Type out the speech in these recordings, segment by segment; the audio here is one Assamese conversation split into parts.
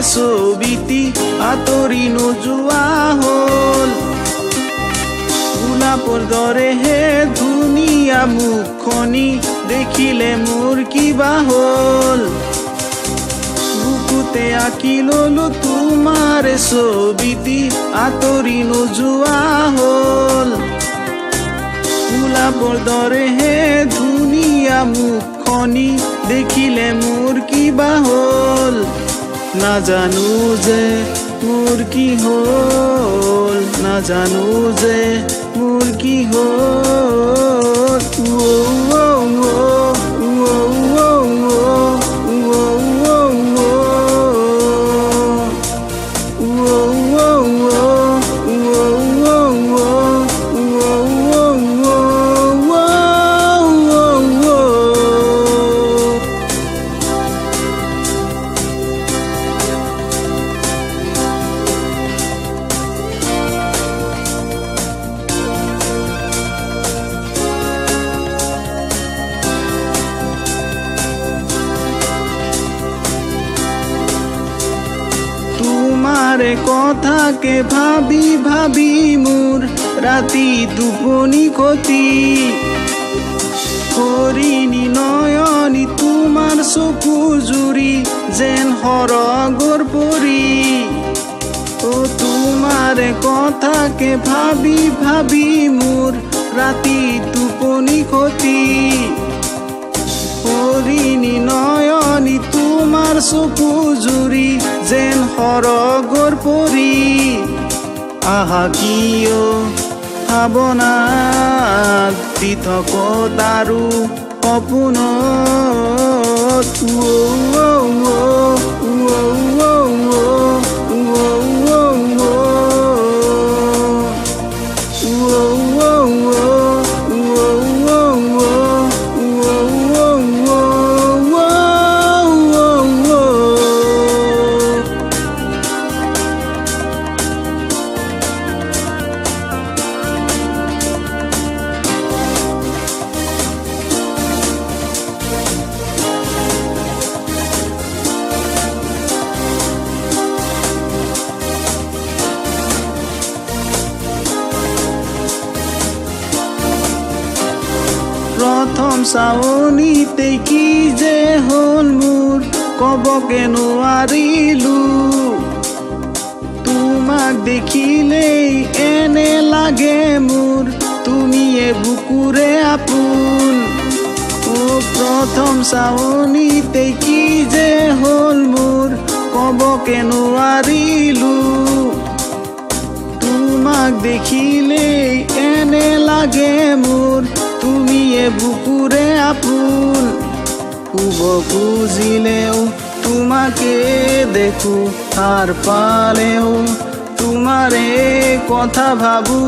ছবিটি আঁতৰি নোযোৱা হ'ল। গোলাপৰ দৰেহে ধুনীয়া মুখনি দেখিলে মোৰ কিবা হ'ল। বুকুতে আঁকি ললো তোমাৰ ছবিটি আঁতৰি নোযোৱা হ'ল। গোলাপৰ দৰেহে ধুনীয়া মুখনি দেখিলে মোৰ কিবা হ'ল। নাজানো যে মোৰ কি হ'ল, নাজানো যে মোৰ কি হ'ল। তোমাৰে কথাকে ভাবি ভাবি মোৰ ৰাতি টোপনি ক্ষতি। হৰিণী নয়নী তোমাৰ চকু জুৰি যেন সৰগৰ পৰি। তোমাৰে কথাকে ভাবি ভাবি মোৰ ৰাতি টোপনি ক্ষতি। হৰিণী নয়নী তোমাৰ চকু জুৰি যেন সৰগৰ পৰি। আহা কিয় ভাৱনাত পৃথকত আৰু সপোনত। প্ৰথম চাৱনিতে কি যে হ'ল মোৰ ক'বকে নোৱাৰিলো। তোমাক দেখিলেই এনে লাগে মোৰ তুমিয়ে বুকুৰে আপোন। প্ৰথম চাৱনিতে কি যে হ'ল মোৰ ক'বকে নোৱাৰিলো। তোমাক দেখিলেই এনে লাগে মোৰ তুমিয়ে বুকুৰে আপোন। শুব খুজিলেও তোমাকে দেখো, সাৰ পালেও তোমাৰে কথা ভাবো।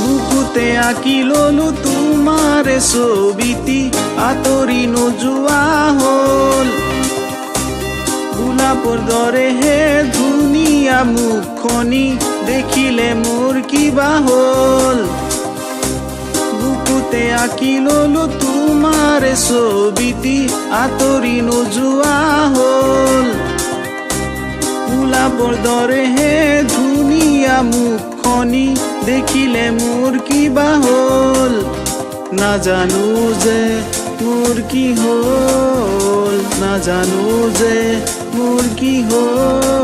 বুকুতে আঁকি ললো তোমাৰে ছবিটি আঁতৰি নোযোৱা হ'ল। গোলাপৰ দৰেহে ধুনীয়া মুখনি দেখিলে মোৰ কিবা হ'ল। বুকুতে আঁকি ললো তোমাৰে ছবিটি আঁতৰি নোযোৱা হ'ল। গোলাপৰ দৰেহে ধুনীয়া মুখনি দেখিলে মোৰ কিবা হ'ল। নাজানো যে মোৰ কি হ'ল, নাজানো যে মোৰ কি হ'ল।